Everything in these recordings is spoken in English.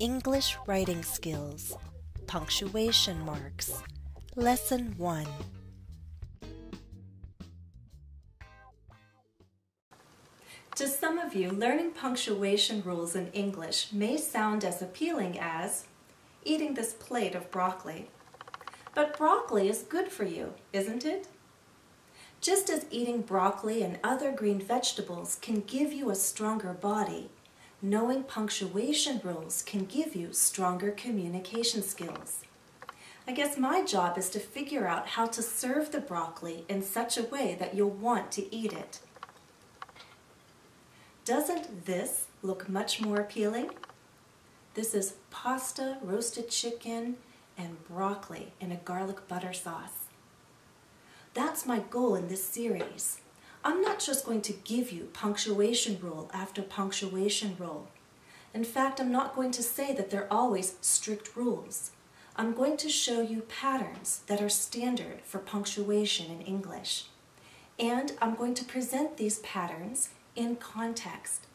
English Writing Skills, Punctuation Marks, Lesson 1. To some of you, learning punctuation rules in English may sound as appealing as eating this plate of broccoli. But broccoli is good for you, isn't it? Just as eating broccoli and other green vegetables can give you a stronger body, knowing punctuation rules can give you stronger communication skills. I guess my job is to figure out how to serve the broccoli in such a way that you'll want to eat it. Doesn't this look much more appealing? This is pasta, roasted chicken, and broccoli in a garlic butter sauce. That's my goal in this series. I'm not just going to give you punctuation rule after punctuation rule. In fact, I'm not going to say that they're always strict rules. I'm going to show you patterns that are standard for punctuation in English. And I'm going to present these patterns in context,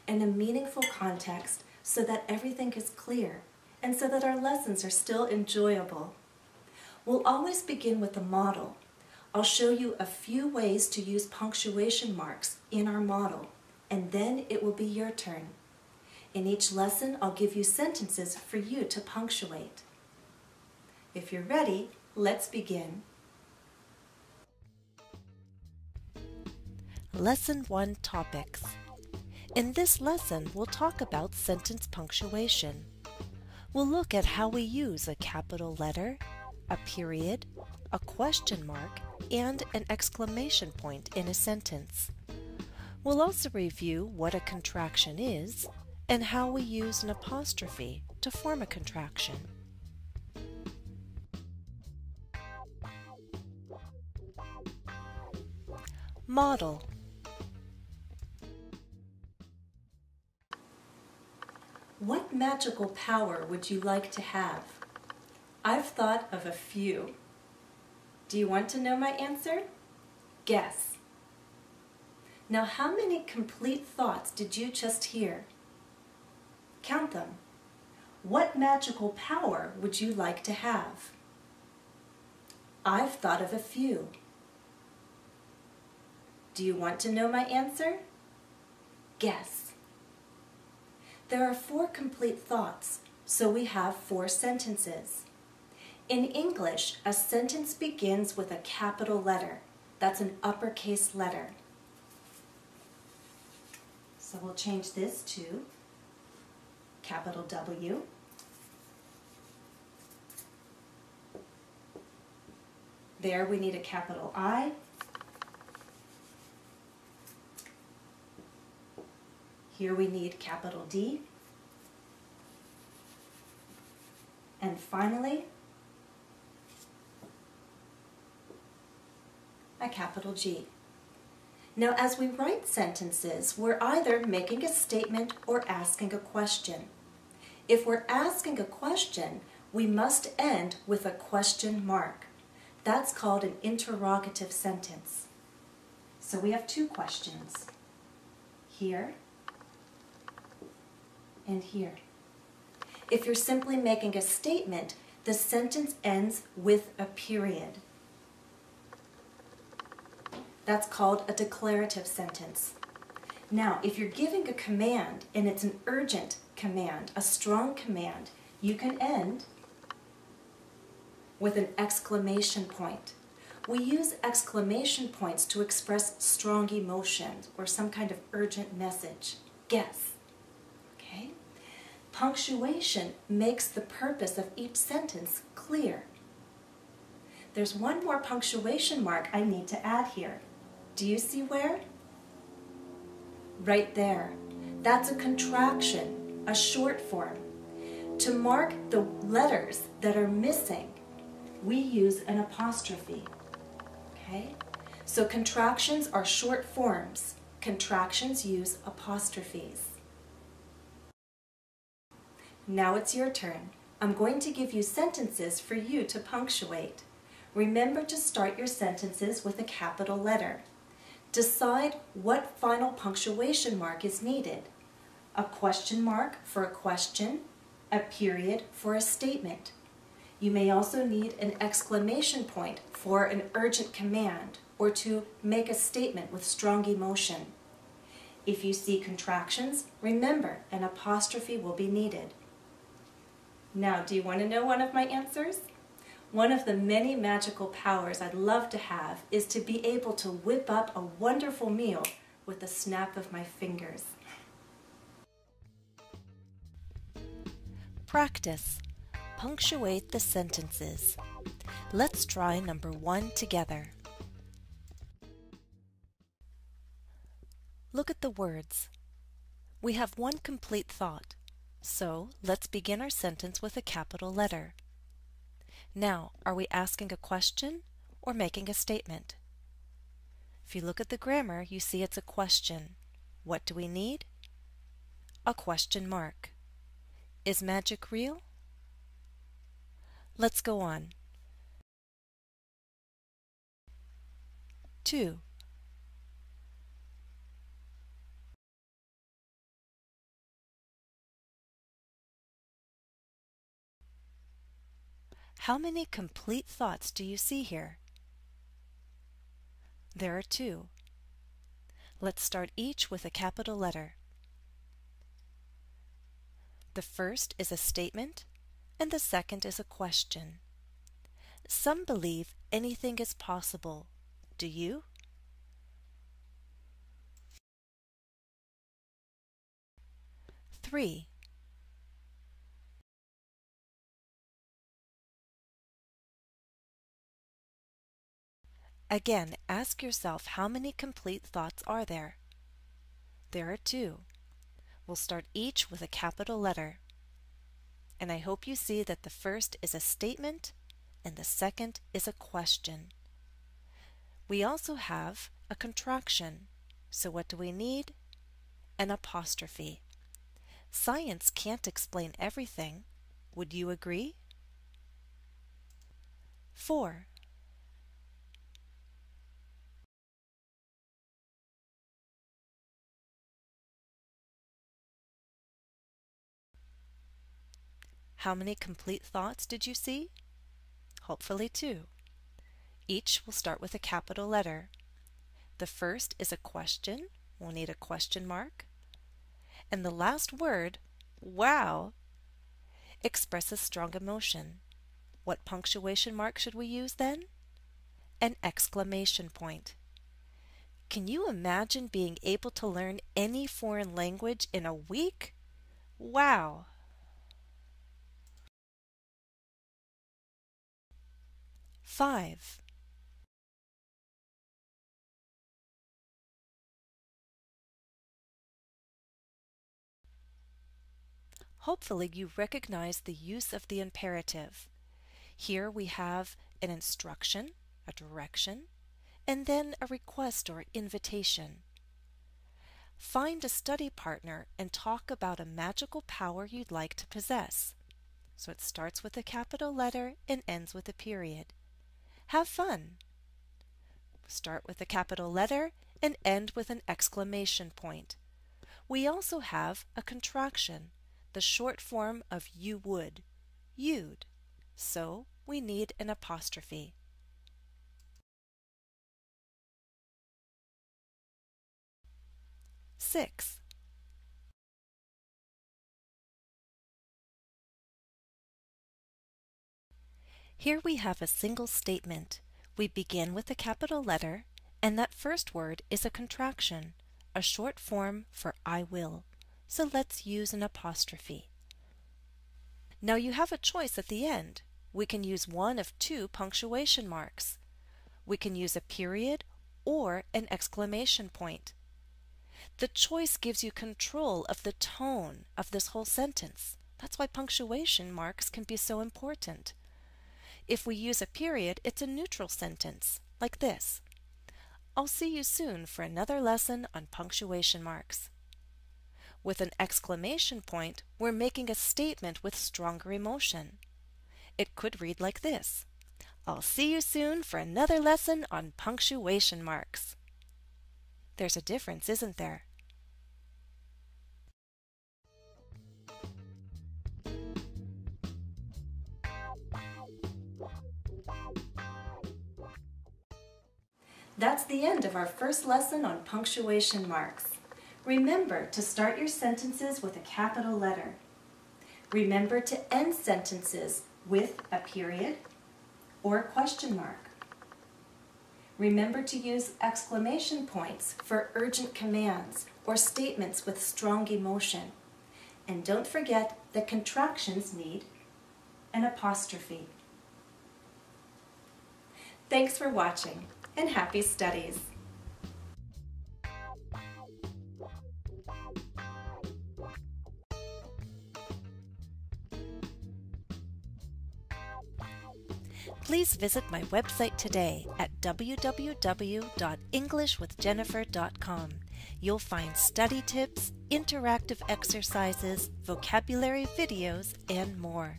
in a meaningful context, so that everything is clear and so that our lessons are still enjoyable. We'll always begin with a model. I'll show you a few ways to use punctuation marks in our model, and then it will be your turn. In each lesson, I'll give you sentences for you to punctuate. If you're ready, let's begin. Lesson 1 Topics. In this lesson, we'll talk about sentence punctuation. We'll look at how we use a capital letter, a period, a question mark, and an exclamation point in a sentence. We'll also review what a contraction is and how we use an apostrophe to form a contraction. Model. What magical power would you like to have? I've thought of a few. Do you want to know my answer? Guess. Now, how many complete thoughts did you just hear? Count them. What magical power would you like to have? I've thought of a few. Do you want to know my answer? Guess. There are 4 complete thoughts, so we have 4 sentences. In English, a sentence begins with a capital letter. That's an uppercase letter. So we'll change this to capital W. There we need a capital I. Here we need capital D. And finally, a capital G. Now, as we write sentences, we're either making a statement or asking a question. If we're asking a question, we must end with a question mark. That's called an interrogative sentence. So we have 2 questions, here and here. If you're simply making a statement, the sentence ends with a period. That's called a declarative sentence. Now, if you're giving a command and it's an urgent command, a strong command, you can end with an exclamation point. We use exclamation points to express strong emotions or some kind of urgent message. Guess. Okay? Punctuation makes the purpose of each sentence clear. There's one more punctuation mark I need to add here. Do you see where? Right there. That's a contraction, a short form. To mark the letters that are missing, we use an apostrophe. Okay? So contractions are short forms. Contractions use apostrophes. Now it's your turn. I'm going to give you sentences for you to punctuate. Remember to start your sentences with a capital letter. Decide what final punctuation mark is needed. A question mark for a question, a period for a statement. You may also need an exclamation point for an urgent command or to make a statement with strong emotion. If you see contractions, remember an apostrophe will be needed. Now, do you want to know one of my answers? One of the many magical powers I'd love to have is to be able to whip up a wonderful meal with the snap of my fingers. Practice. Punctuate the sentences. Let's try number 1 together. Look at the words. We have one complete thought, so let's begin our sentence with a capital letter. Now, are we asking a question or making a statement? If you look at the grammar, you see it's a question. What do we need? A question mark. Is magic real? Let's go on. 2. How many complete thoughts do you see here? There are 2. Let's start each with a capital letter. The first is a statement, and the second is a question. Some believe anything is possible. Do you? 3. Again, ask yourself how many complete thoughts are there? There are 2. We'll start each with a capital letter. And I hope you see that the first is a statement and the second is a question. We also have a contraction. So what do we need? An apostrophe. Science can't explain everything. Would you agree? 4. How many complete thoughts did you see? Hopefully 2. Each will start with a capital letter. The first is a question. We'll need a question mark. And the last word, wow, expresses strong emotion. What punctuation mark should we use then? An exclamation point. Can you imagine being able to learn any foreign language in a week? Wow! 5. Hopefully you recognize the use of the imperative. Here we have an instruction, a direction, and then a request or invitation. Find a study partner and talk about a magical power you'd like to possess. So it starts with a capital letter and ends with a period. Have fun! Start with a capital letter and end with an exclamation point. We also have a contraction, the short form of you would, you'd. So we need an apostrophe. 6. Here we have a single statement. We begin with a capital letter, and that first word is a contraction, a short form for I will. So let's use an apostrophe. Now you have a choice at the end. We can use one of 2 punctuation marks. We can use a period or an exclamation point. The choice gives you control of the tone of this whole sentence. That's why punctuation marks can be so important. If we use a period, it's a neutral sentence, like this. I'll see you soon for another lesson on punctuation marks. With an exclamation point, we're making a statement with stronger emotion. It could read like this. I'll see you soon for another lesson on punctuation marks. There's a difference, isn't there? That's the end of our first lesson on punctuation marks. Remember to start your sentences with a capital letter. Remember to end sentences with a period or a question mark. Remember to use exclamation points for urgent commands or statements with strong emotion. And don't forget that contractions need an apostrophe. Thanks for watching, and happy studies! Please visit my website today at www.englishwithjennifer.com. You'll find study tips, interactive exercises, vocabulary videos, and more.